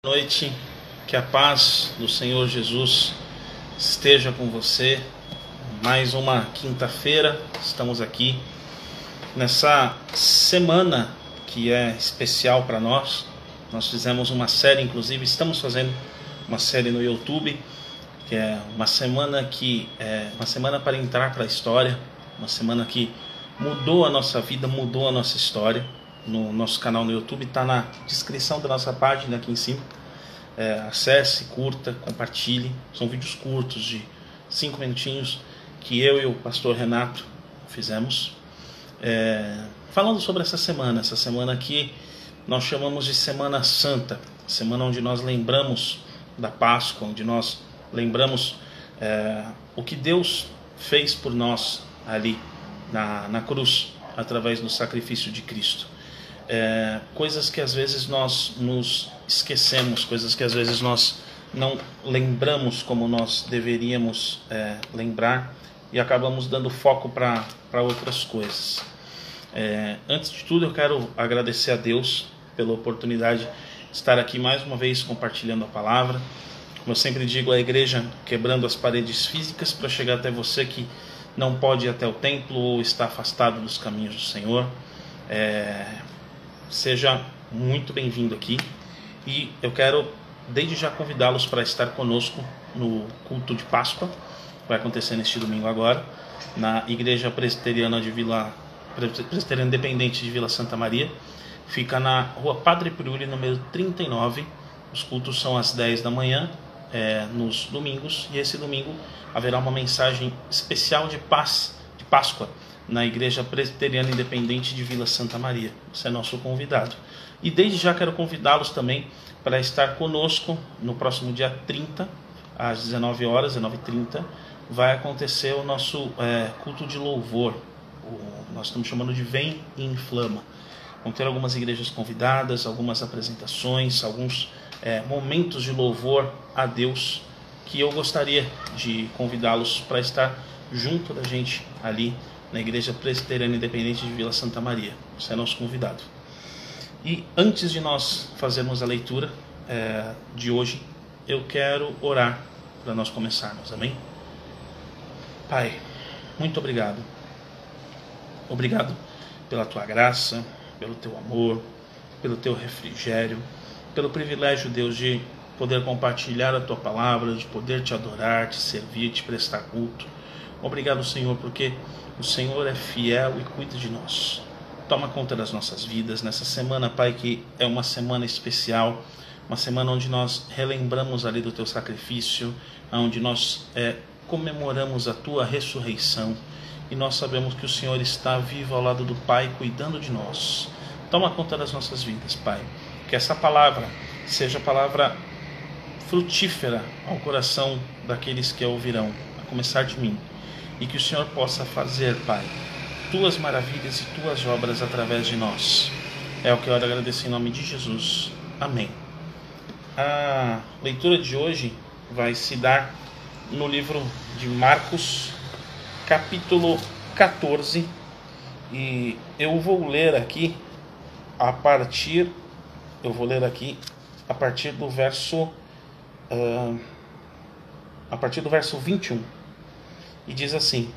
Boa noite, que a paz do Senhor Jesus esteja com você. Mais uma quinta-feira, estamos aqui nessa semana que é especial para nós. Nós fizemos uma série, inclusive estamos fazendo uma série no YouTube, que é uma semana para entrar para a história, uma semana que mudou a nossa vida, mudou a nossa história. No nosso canal no YouTube, está na descrição da nossa página aqui em cima. Acesse, curta, compartilhe. São vídeos curtos de 5 minutinhos que eu e o pastor Renato fizemos, falando sobre essa semana que nós chamamos de Semana Santa, semana onde nós lembramos da Páscoa, onde nós lembramos o que Deus fez por nós ali na cruz, através do sacrifício de Cristo. Coisas que às vezes nós nos esquecemos, coisas que às vezes nós não lembramos como nós deveríamos lembrar, e acabamos dando foco para outras coisas. Antes de tudo, eu quero agradecer a Deus pela oportunidade de estar aqui mais uma vez compartilhando a palavra. Como eu sempre digo, a igreja quebrando as paredes físicas para chegar até você que não pode ir até o templo ou está afastado dos caminhos do Senhor. Seja muito bem-vindo aqui, e eu quero desde já convidá-los para estar conosco no culto de Páscoa. Vai acontecer neste domingo agora, na Igreja Presbiteriana Independente de Vila Santa Maria. Fica na Rua Padre Priuli, número 39. Os cultos são às 10 da manhã, nos domingos, e esse domingo haverá uma mensagem especial de Páscoa, na Igreja Presbiteriana Independente de Vila Santa Maria. Você é nosso convidado. E desde já quero convidá-los também para estar conosco no próximo dia 30, às 19 horas, 19h30, vai acontecer o nosso culto de louvor. Nós estamos chamando de Vem e Inflama. Vão ter algumas igrejas convidadas, algumas apresentações, alguns momentos de louvor a Deus, que eu gostaria de convidá-los para estar junto da gente ali na Igreja Presbiteriana Independente de Vila Santa Maria. Você é nosso convidado. E antes de nós fazermos a leitura de hoje, eu quero orar para nós começarmos, amém? Pai, muito obrigado. Obrigado pela Tua graça, pelo Teu amor, pelo Teu refrigério, pelo privilégio, Deus, de poder compartilhar a Tua palavra, de poder Te adorar, Te servir, Te prestar culto. Obrigado, Senhor, porque o Senhor é fiel e cuida de nós. Toma conta das nossas vidas nessa semana, Pai, que é uma semana especial, uma semana onde nós relembramos ali do Teu sacrifício, onde nós comemoramos a Tua ressurreição, e nós sabemos que o Senhor está vivo ao lado do Pai, cuidando de nós. Toma conta das nossas vidas, Pai. Que essa palavra seja palavra frutífera ao coração daqueles que a ouvirão, a começar de mim. E que o Senhor possa fazer, Pai, Tuas maravilhas e Tuas obras através de nós. É o que eu agradeço em nome de Jesus. Amém. A leitura de hoje vai se dar no livro de Marcos, capítulo 14. E eu vou ler aqui a partir do verso 21. E diz assim: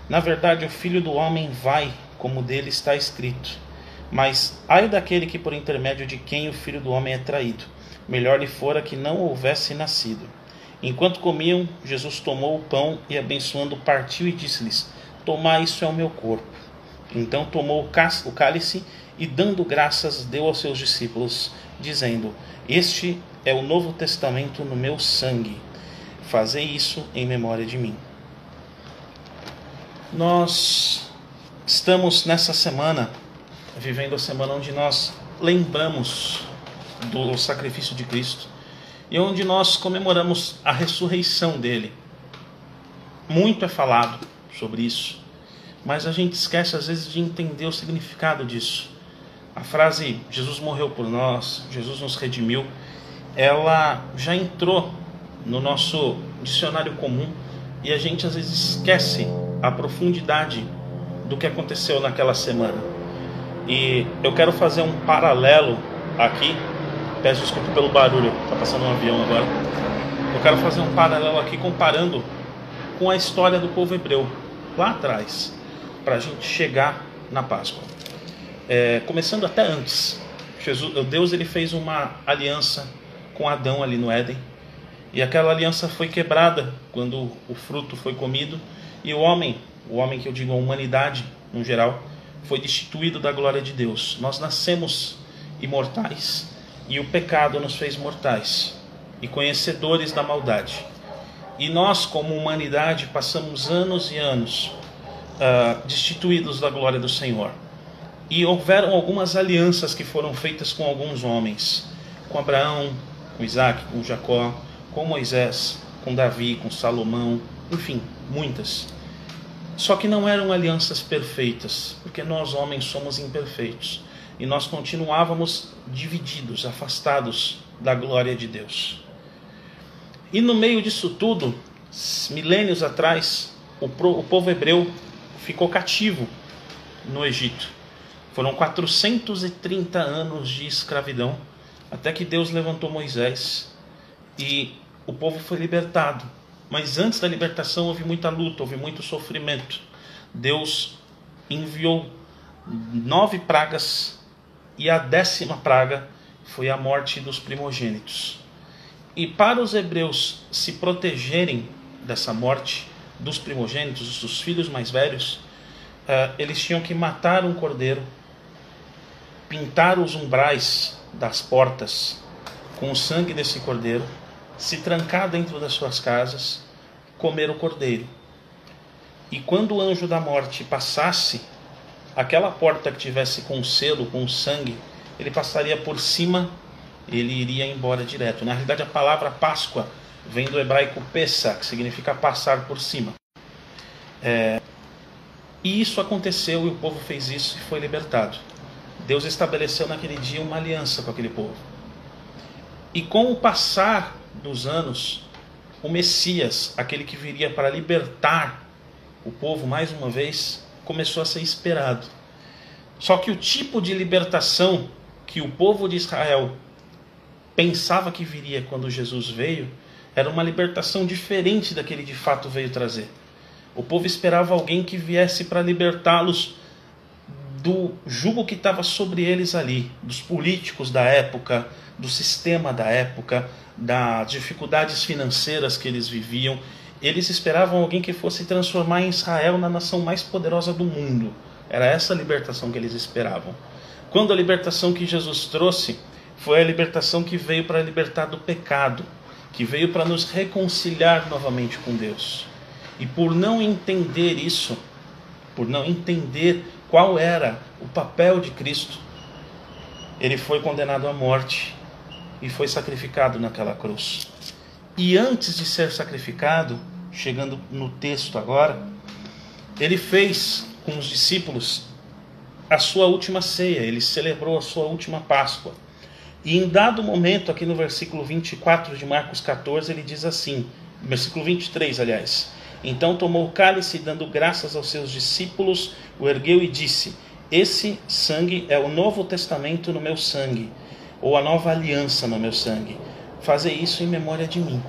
na verdade, o Filho do Homem vai, como dele está escrito. Mas ai daquele que por intermédio de quem o Filho do Homem é traído. Melhor lhe fora que não houvesse nascido. Enquanto comiam, Jesus tomou o pão e, abençoando, partiu e disse-lhes: tomai, isso é o meu corpo. Então tomou o cálice e, dando graças, deu aos seus discípulos, dizendo: este é o novo testamento no meu sangue. Fazei isso em memória de mim. Nós estamos nessa semana, vivendo a semana onde nós lembramos do sacrifício de Cristo e onde nós comemoramos a ressurreição dele. Muito é falado sobre isso, mas a gente esquece às vezes de entender o significado disso. A frase Jesus morreu por nós, Jesus nos redimiu, ela já entrou no nosso dicionário comum, e a gente às vezes esquece a profundidade do que aconteceu naquela semana. E eu quero fazer um paralelo aqui Peço desculpa pelo barulho, está passando um avião agora. Eu quero fazer um paralelo aqui comparando com a história do povo hebreu, lá atrás, para a gente chegar na Páscoa. Começando até antes, Deus ele fez uma aliança com Adão ali no Éden, e aquela aliança foi quebrada quando o fruto foi comido, e o homem que eu digo a humanidade no geral, foi destituído da glória de Deus. Nós nascemos imortais e o pecado nos fez mortais e conhecedores da maldade. E nós, como humanidade, passamos anos e anos destituídos da glória do Senhor. E houveram algumas alianças que foram feitas com alguns homens, com Abraão, com Isaac, com Jacó, com Moisés, com Davi, com Salomão, enfim, muitas. Só que não eram alianças perfeitas, porque nós homens somos imperfeitos. E nós continuávamos divididos, afastados da glória de Deus. E no meio disso tudo, milênios atrás, o povo hebreu ficou cativo no Egito. Foram 430 anos de escravidão, até que Deus levantou Moisés e o povo foi libertado. Mas antes da libertação houve muita luta, houve muito sofrimento. Deus enviou 9 pragas e a 10ª praga foi a morte dos primogênitos. E para os hebreus se protegerem dessa morte dos primogênitos, dos filhos mais velhos, eles tinham que matar um cordeiro, pintar os umbrais das portas com o sangue desse cordeiro, se trancar dentro das suas casas, comer o cordeiro. E quando o anjo da morte passasse, aquela porta que tivesse com o selo, com o sangue, ele passaria por cima, ele iria embora direto. Na realidade, a palavra Páscoa vem do hebraico Pesach, que significa passar por cima. E isso aconteceu, e o povo fez isso e foi libertado. Deus estabeleceu naquele dia uma aliança com aquele povo. E com o passar dos anos, o Messias, aquele que viria para libertar o povo mais uma vez, começou a ser esperado. Só que o tipo de libertação que o povo de Israel pensava que viria quando Jesus veio, era uma libertação diferente da que ele de fato veio trazer. O povo esperava alguém que viesse para libertá-los do jugo que estava sobre eles ali, dos políticos da época, do sistema da época, das dificuldades financeiras que eles viviam. Eles esperavam alguém que fosse transformar Israel na nação mais poderosa do mundo. Era essa a libertação que eles esperavam. Quando a libertação que Jesus trouxe foi a libertação que veio para libertar do pecado, que veio para nos reconciliar novamente com Deus. E por não entender isso, por não entender qual era o papel de Cristo, ele foi condenado à morte e foi sacrificado naquela cruz. E antes de ser sacrificado, chegando no texto agora, ele fez com os discípulos a sua última ceia, ele celebrou a sua última Páscoa. E em dado momento, aqui no versículo 24 de Marcos 14, ele diz assim, versículo 23, aliás: então tomou o cálice, dando graças aos seus discípulos, o ergueu e disse: esse sangue é o novo testamento no meu sangue, ou a nova aliança no meu sangue. Fazei isso em memória de mim.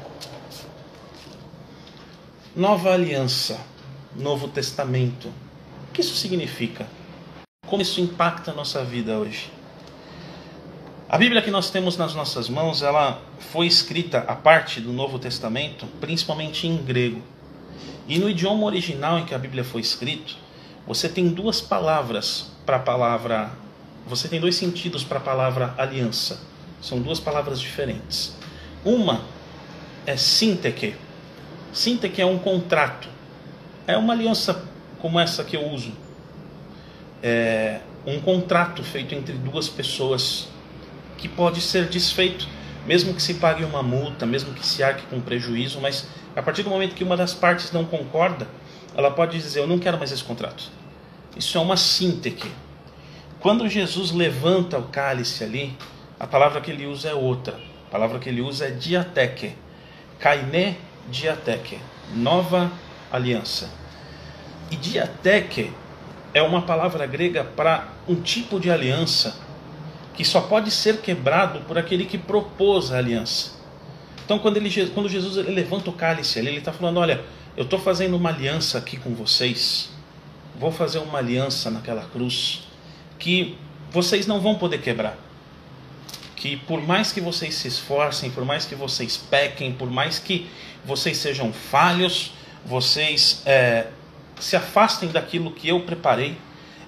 Nova aliança, novo testamento. O que isso significa? Como isso impacta a nossa vida hoje? A Bíblia que nós temos nas nossas mãos, ela foi escrita, a parte do Novo Testamento, principalmente em grego. E no idioma original em que a Bíblia foi escrita, você tem duas palavras para a palavra, você tem dois sentidos para a palavra aliança. São duas palavras diferentes. Uma é sínteke. Sínteke é um contrato. É uma aliança como essa que eu uso. É um contrato feito entre duas pessoas que pode ser desfeito, mesmo que se pague uma multa, mesmo que se arque com prejuízo, mas a partir do momento que uma das partes não concorda, ela pode dizer: eu não quero mais esse contrato. Isso é uma sínteke. Quando Jesus levanta o cálice ali, a palavra que ele usa é outra. A palavra que ele usa é diateke. Kaine diateke. Nova aliança. E diateke é uma palavra grega para um tipo de aliança que só pode ser quebrado por aquele que propôs a aliança. Então quando Jesus ele levanta o cálice ali, ele está falando, olha, eu estou fazendo uma aliança aqui com vocês, vou fazer uma aliança naquela cruz, que vocês não vão poder quebrar. Que por mais que vocês se esforcem, por mais que vocês pequem, por mais que vocês sejam falhos, vocês se afastem daquilo que eu preparei,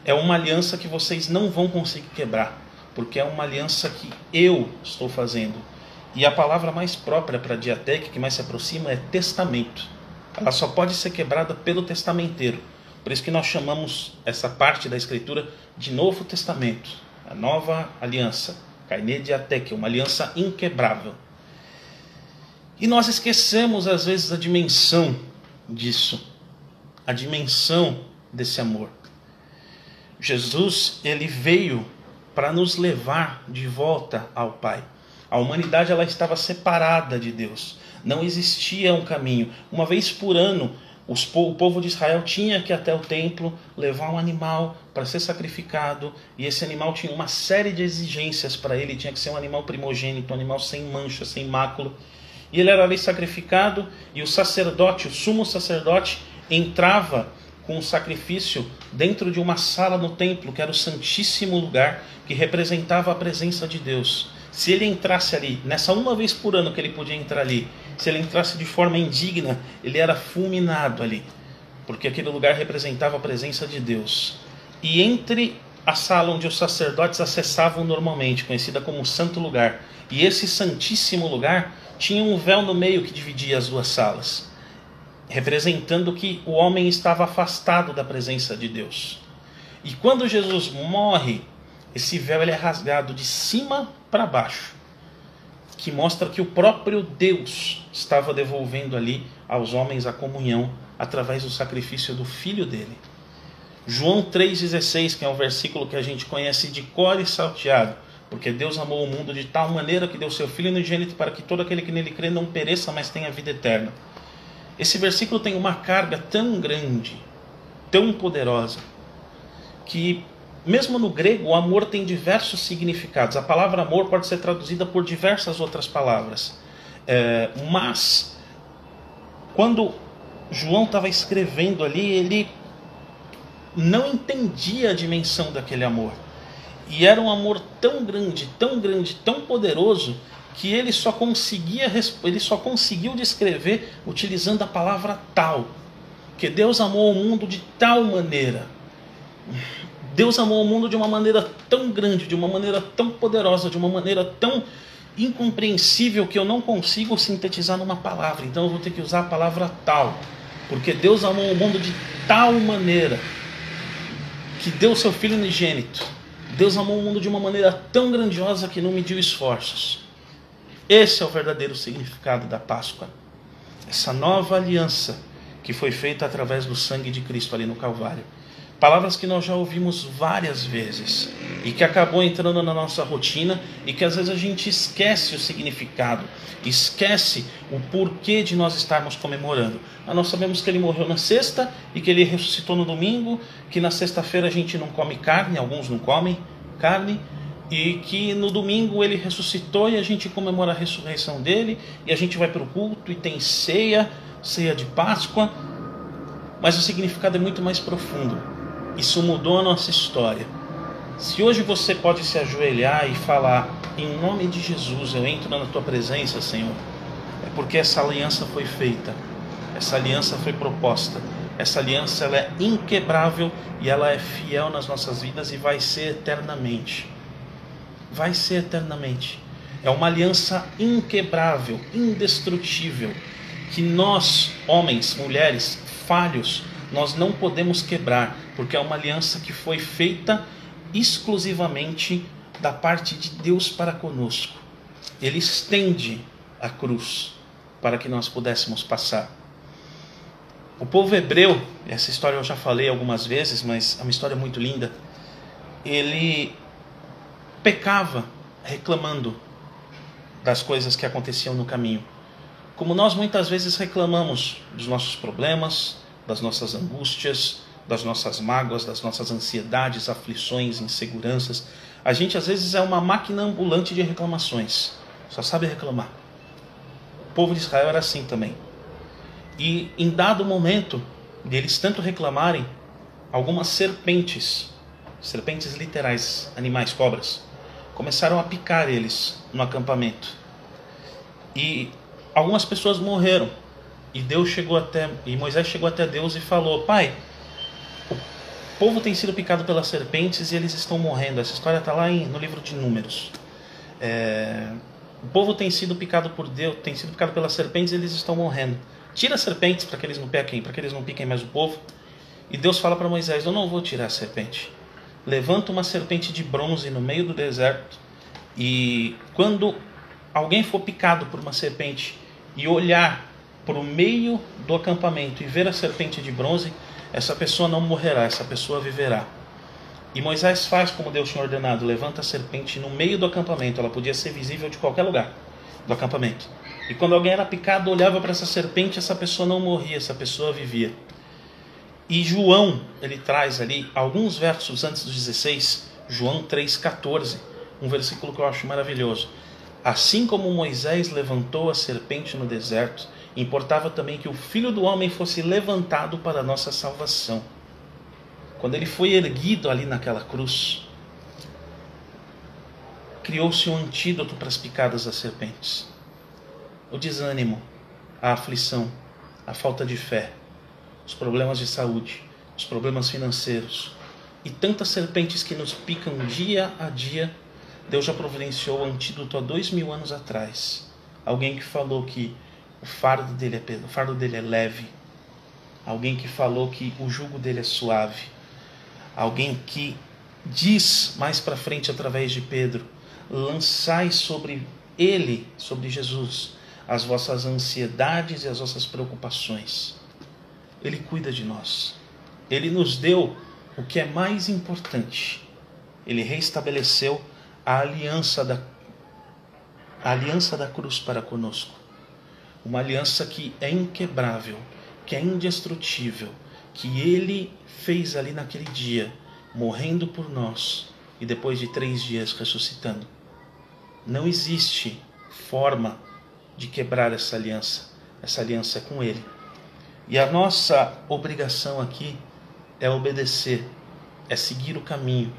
é uma aliança que vocês não vão conseguir quebrar, porque é uma aliança que eu estou fazendo. E a palavra mais própria para diateque, que mais se aproxima, é testamento. Ela só pode ser quebrada pelo testamenteiro. Por isso que nós chamamos essa parte da Escritura de Novo Testamento, a nova aliança, Kaine diateque, uma aliança inquebrável. E nós esquecemos às vezes a dimensão disso, a dimensão desse amor. Jesus, ele veio para nos levar de volta ao Pai. A humanidade ela estava separada de Deus. Não existia um caminho. Uma vez por ano, o povo de Israel tinha que ir até o templo levar um animal para ser sacrificado. E esse animal tinha uma série de exigências para ele. Tinha que ser um animal primogênito, um animal sem mancha, sem mácula. E ele era ali sacrificado e o sacerdote, o sumo sacerdote, entrava com o sacrifício dentro de uma sala no templo, que era o Santíssimo Lugar, que representava a presença de Deus. Se ele entrasse ali, nessa uma vez por ano que ele podia entrar ali, se ele entrasse de forma indigna, ele era fulminado ali, porque aquele lugar representava a presença de Deus. E entre a sala onde os sacerdotes acessavam normalmente, conhecida como Santo Lugar, e esse Santíssimo Lugar, tinha um véu no meio que dividia as duas salas, representando que o homem estava afastado da presença de Deus. E quando Jesus morre, esse véu ele é rasgado de cima para baixo, que mostra que o próprio Deus estava devolvendo ali aos homens a comunhão através do sacrifício do Filho dele. João 3,16, que é um versículo que a gente conhece de cor e salteado, porque Deus amou o mundo de tal maneira que deu seu Filho unigênito para que todo aquele que nele crê não pereça, mas tenha vida eterna. Esse versículo tem uma carga tão grande, tão poderosa, que mesmo no grego o amor tem diversos significados. A palavra amor pode ser traduzida por diversas outras palavras. Mas, quando João estava escrevendo ali, ele não entendia a dimensão daquele amor. E era um amor tão grande, tão poderoso, que ele só conseguiu descrever utilizando a palavra tal. Que Deus amou o mundo de tal maneira. Deus amou o mundo de uma maneira tão grande, de uma maneira tão poderosa, de uma maneira tão incompreensível que eu não consigo sintetizar numa palavra. Então eu vou ter que usar a palavra tal. Porque Deus amou o mundo de tal maneira que deu seu Filho unigênito. Deus amou o mundo de uma maneira tão grandiosa que não mediu esforços. Esse é o verdadeiro significado da Páscoa. Essa nova aliança que foi feita através do sangue de Cristo ali no Calvário. Palavras que nós já ouvimos várias vezes e que acabou entrando na nossa rotina e que às vezes a gente esquece o significado, esquece o porquê de nós estarmos comemorando. Mas nós sabemos que ele morreu na sexta e que ele ressuscitou no domingo, que na sexta-feira a gente não come carne, alguns não comem carne, e que no domingo ele ressuscitou e a gente comemora a ressurreição dele, e a gente vai para o culto e tem ceia de Páscoa, mas o significado é muito mais profundo. Isso mudou a nossa história. Se hoje você pode se ajoelhar e falar, em nome de Jesus, eu entro na tua presença, Senhor, é porque essa aliança foi feita, essa aliança foi proposta, essa aliança ela é inquebrável e ela é fiel nas nossas vidas e vai ser eternamente. Vai ser eternamente. É uma aliança inquebrável, indestrutível, que nós, homens, mulheres, falhos, nós não podemos quebrar, porque é uma aliança que foi feita exclusivamente da parte de Deus para conosco. Ele estende a cruz para que nós pudéssemos passar. O povo hebreu, essa história eu já falei algumas vezes, mas é uma história muito linda. Ele pecava reclamando das coisas que aconteciam no caminho. Como nós muitas vezes reclamamos dos nossos problemas, das nossas angústias, das nossas mágoas, das nossas ansiedades, aflições, inseguranças. A gente às vezes é uma máquina ambulante de reclamações, só sabe reclamar. O povo de Israel era assim também. E em dado momento deles tanto reclamarem, algumas serpentes literais, animais, cobras, começaram a picar eles no acampamento. E algumas pessoas morreram. E Moisés chegou até Deus e falou: Pai, o povo tem sido picado pelas serpentes e eles estão morrendo. Essa história está lá no livro de Números. O povo tem sido picado por Deus, tem sido picado pelas serpentes e eles estão morrendo. Tira as serpentes para que eles não piquem mais o povo. E Deus fala para Moisés: eu não vou tirar a serpente. Levanta uma serpente de bronze no meio do deserto, e quando alguém for picado por uma serpente e olhar para o meio do acampamento e ver a serpente de bronze, essa pessoa não morrerá, essa pessoa viverá. E Moisés faz como Deus tinha ordenado, levanta a serpente no meio do acampamento. Ela podia ser visível de qualquer lugar do acampamento. E quando alguém era picado, olhava para essa serpente, essa pessoa não morria, essa pessoa vivia. E João, ele traz ali alguns versos antes dos 16, João 3,14, um versículo que eu acho maravilhoso. Assim como Moisés levantou a serpente no deserto, importava também que o Filho do Homem fosse levantado para a nossa salvação. Quando ele foi erguido ali naquela cruz, criou-se um antídoto para as picadas das serpentes. O desânimo, a aflição, a falta de fé, os problemas de saúde, os problemas financeiros e tantas serpentes que nos picam dia a dia. Deus já providenciou o antídoto há 2000 anos atrás. Alguém que falou que o fardo dele é leve. Alguém que falou que o jugo dele é suave. Alguém que diz mais para frente através de Pedro: lançai sobre ele, sobre Jesus, as vossas ansiedades e as vossas preocupações. Ele cuida de nós. Ele nos deu o que é mais importante. Ele reestabeleceu a aliança da cruz para conosco. Uma aliança que é inquebrável, que é indestrutível, que Ele fez ali naquele dia, morrendo por nós e depois de 3 dias ressuscitando. Não existe forma de quebrar essa aliança. Essa aliança é com Ele. E a nossa obrigação aqui é obedecer, é seguir o caminho,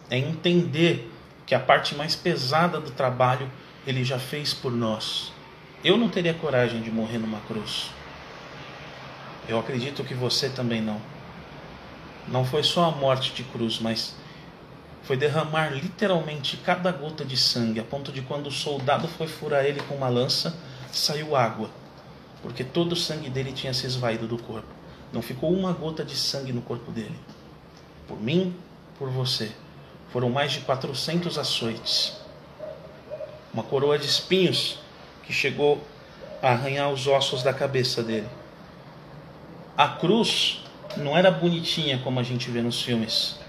é entender que a parte mais pesada do trabalho Ele já fez por nós. Eu não teria coragem de morrer numa cruz. Eu acredito que você também não. Não foi só a morte de cruz, mas foi derramar literalmente cada gota de sangue, a ponto de quando o soldado foi furar ele com uma lança, saiu água, porque todo o sangue dele tinha se esvaído do corpo. Não ficou uma gota de sangue no corpo dele. Por mim, por você. Foram mais de 400 açoites. Uma coroa de espinhos que chegou a arranhar os ossos da cabeça dele. A cruz não era bonitinha como a gente vê nos filmes.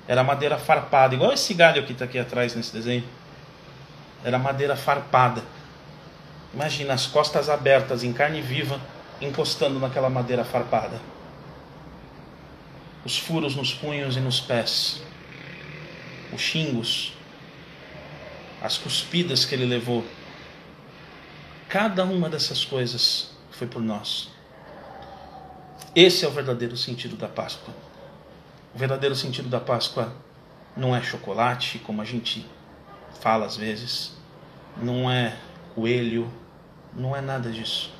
Era madeira farpada, igual esse galho que está aqui atrás nesse desenho. Era madeira farpada. Imagina as costas abertas em carne viva, encostando naquela madeira farpada. Os furos nos punhos e nos pés. Os xingos. As cuspidas que ele levou. Cada uma dessas coisas foi por nós. Esse é o verdadeiro sentido da Páscoa. O verdadeiro sentido da Páscoa não é chocolate, como a gente fala às vezes. Não é coelho. Não é nada disso.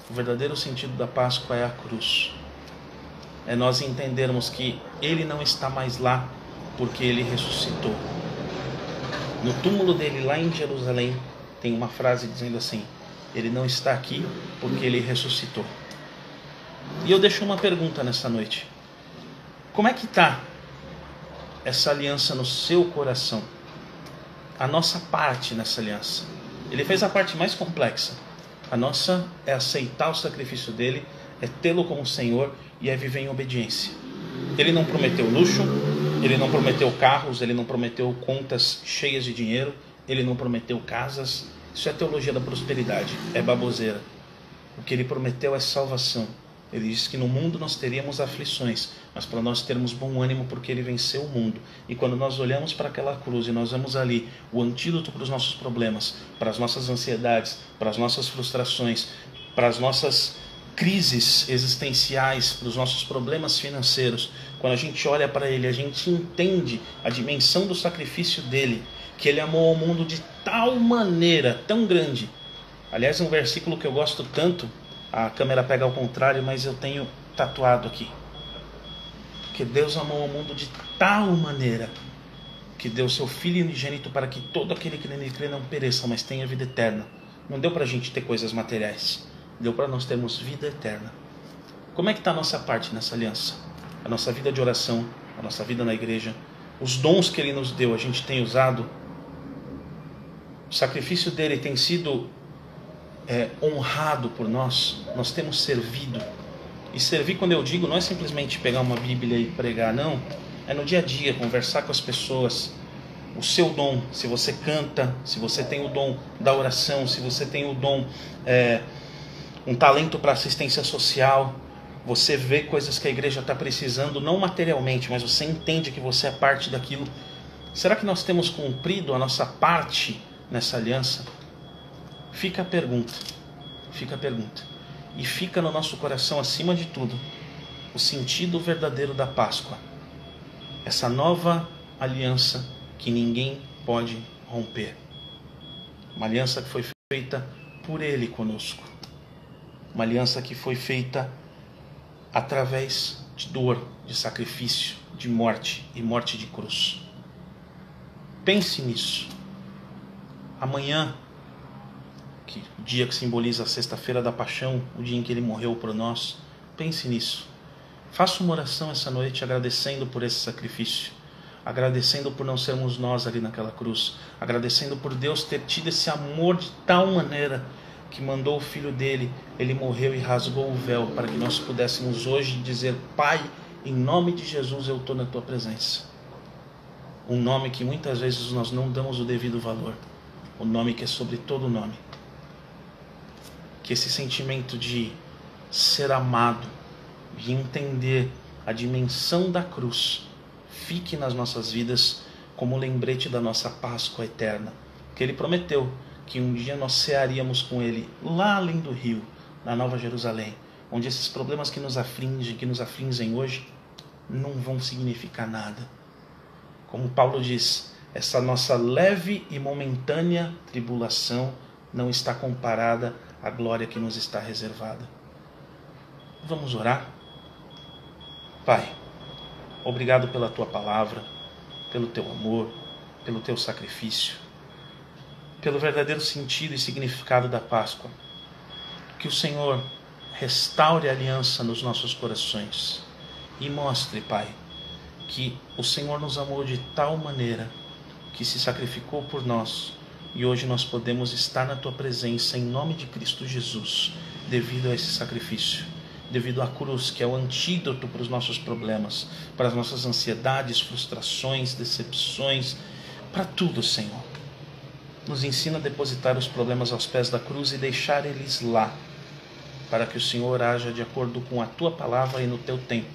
O verdadeiro sentido da Páscoa é a cruz. É nós entendermos que Ele não está mais lá porque Ele ressuscitou. No túmulo dele lá em Jerusalém tem uma frase dizendo assim: Ele não está aqui porque Ele ressuscitou. E eu deixo uma pergunta nessa noite. Como é que está essa aliança no seu coração? A nossa parte nessa aliança. Ele fez a parte mais complexa. A nossa é aceitar o sacrifício dele, é tê-lo como Senhor e é viver em obediência. Ele não prometeu luxo, ele não prometeu carros, ele não prometeu contas cheias de dinheiro, ele não prometeu casas. Isso é teologia da prosperidade, é baboseira. O que ele prometeu é salvação. Ele disse que no mundo nós teríamos aflições, mas para nós termos bom ânimo porque Ele venceu o mundo. E quando nós olhamos para aquela cruz e nós vemos ali o antídoto para os nossos problemas, para as nossas ansiedades, para as nossas frustrações, para as nossas crises existenciais, para os nossos problemas financeiros, quando a gente olha para Ele, a gente entende a dimensão do sacrifício dEle, que Ele amou ao mundo de tal maneira, tão grande. Aliás, um versículo que eu gosto tanto, a câmera pega ao contrário, mas eu tenho tatuado aqui. Que Deus amou ao mundo de tal maneira que deu seu Filho unigênito para que todo aquele que nele crê não pereça, mas tenha vida eterna. Não deu para a gente ter coisas materiais, deu para nós termos vida eterna. Como é que está a nossa parte nessa aliança? A nossa vida de oração, a nossa vida na igreja, os dons que Ele nos deu, a gente tem usado? O sacrifício dEle tem sido honrado por nós? Nós temos servido? E servir, quando eu digo, não é simplesmente pegar uma Bíblia e pregar, não. É no dia a dia, conversar com as pessoas. O seu dom, se você canta, se você tem o dom da oração, se você tem o dom, um talento para assistência social, você vê coisas que a igreja está precisando, não materialmente, mas você entende que você é parte daquilo. Será que nós temos cumprido a nossa parte nessa aliança? Fica a pergunta. E fica no nosso coração, acima de tudo, o sentido verdadeiro da Páscoa. Essa nova aliança que ninguém pode romper. Uma aliança que foi feita por Ele conosco. Uma aliança que foi feita através de dor, de sacrifício, de morte e morte de cruz. Pense nisso. Amanhã, o dia que simboliza a sexta-feira da paixão, o dia em que Ele morreu por nós, pense nisso. Faça uma oração essa noite agradecendo por esse sacrifício, agradecendo por não sermos nós ali naquela cruz, agradecendo por Deus ter tido esse amor de tal maneira que mandou o Filho dele, Ele morreu e rasgou o véu para que nós pudéssemos hoje dizer: Pai, em nome de Jesus eu estou na Tua presença. Um nome que muitas vezes nós não damos o devido valor, o nome que é sobre todo nome. Que esse sentimento de ser amado, de entender a dimensão da cruz, fique nas nossas vidas como lembrete da nossa Páscoa eterna. Que Ele prometeu que um dia nós cearíamos com Ele lá além do rio, na Nova Jerusalém, onde esses problemas que nos afligem hoje, não vão significar nada. Como Paulo diz, essa nossa leve e momentânea tribulação não está comparada à glória que nos está reservada. Vamos orar? Pai, obrigado pela Tua palavra, pelo Teu amor, pelo Teu sacrifício, pelo verdadeiro sentido e significado da Páscoa. Que o Senhor restaure a aliança nos nossos corações e mostre, Pai, que o Senhor nos amou de tal maneira que se sacrificou por nós e hoje nós podemos estar na Tua presença em nome de Cristo Jesus, devido a esse sacrifício, devido à cruz, que é o antídoto para os nossos problemas, para as nossas ansiedades, frustrações, decepções, para tudo, Senhor. Nos ensina a depositar os problemas aos pés da cruz e deixar eles lá, para que o Senhor haja de acordo com a Tua palavra e no Teu tempo.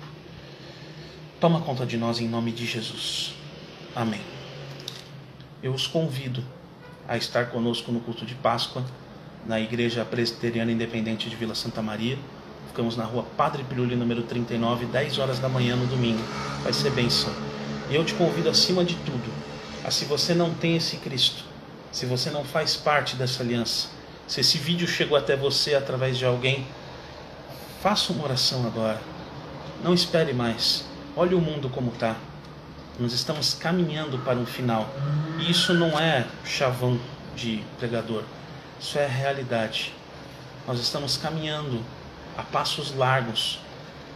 Toma conta de nós em nome de Jesus. Amém. Eu os convido a estar conosco no culto de Páscoa, na Igreja Presbiteriana Independente de Vila Santa Maria. Ficamos na rua Padre Pirulli, número 39, 10 horas da manhã no domingo. Vai ser bênção. E eu te convido, acima de tudo, a, se você não tem esse Cristo, se você não faz parte dessa aliança, se esse vídeo chegou até você através de alguém, faça uma oração agora. Não espere mais. Olhe o mundo como está. Nós estamos caminhando para um final. E isso não é chavão de pregador. Isso é realidade. Nós estamos caminhando a passos largos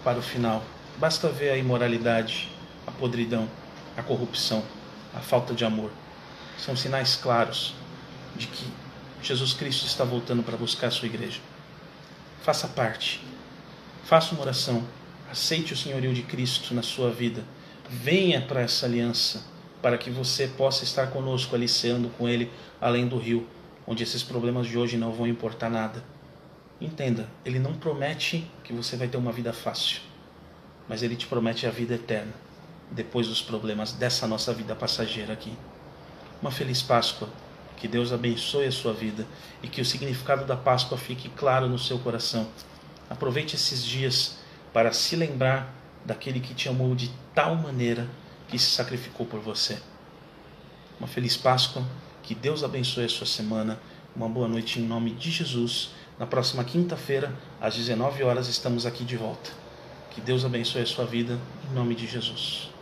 para o final. Basta ver a imoralidade, a podridão, a corrupção, a falta de amor. São sinais claros de que Jesus Cristo está voltando para buscar a sua igreja. Faça parte. Faça uma oração. Aceite o senhorio de Cristo na sua vida. Venha para essa aliança, para que você possa estar conosco ali, ceando com Ele, além do rio, onde esses problemas de hoje não vão importar nada. Entenda, Ele não promete que você vai ter uma vida fácil, mas Ele te promete a vida eterna, depois dos problemas dessa nossa vida passageira aqui. Uma feliz Páscoa, que Deus abençoe a sua vida e que o significado da Páscoa fique claro no seu coração. Aproveite esses dias para se lembrar daquele que te amou de tal maneira que se sacrificou por você. Uma feliz Páscoa, que Deus abençoe a sua semana, uma boa noite em nome de Jesus. Na próxima quinta-feira, às 19 horas, estamos aqui de volta. Que Deus abençoe a sua vida, em nome de Jesus.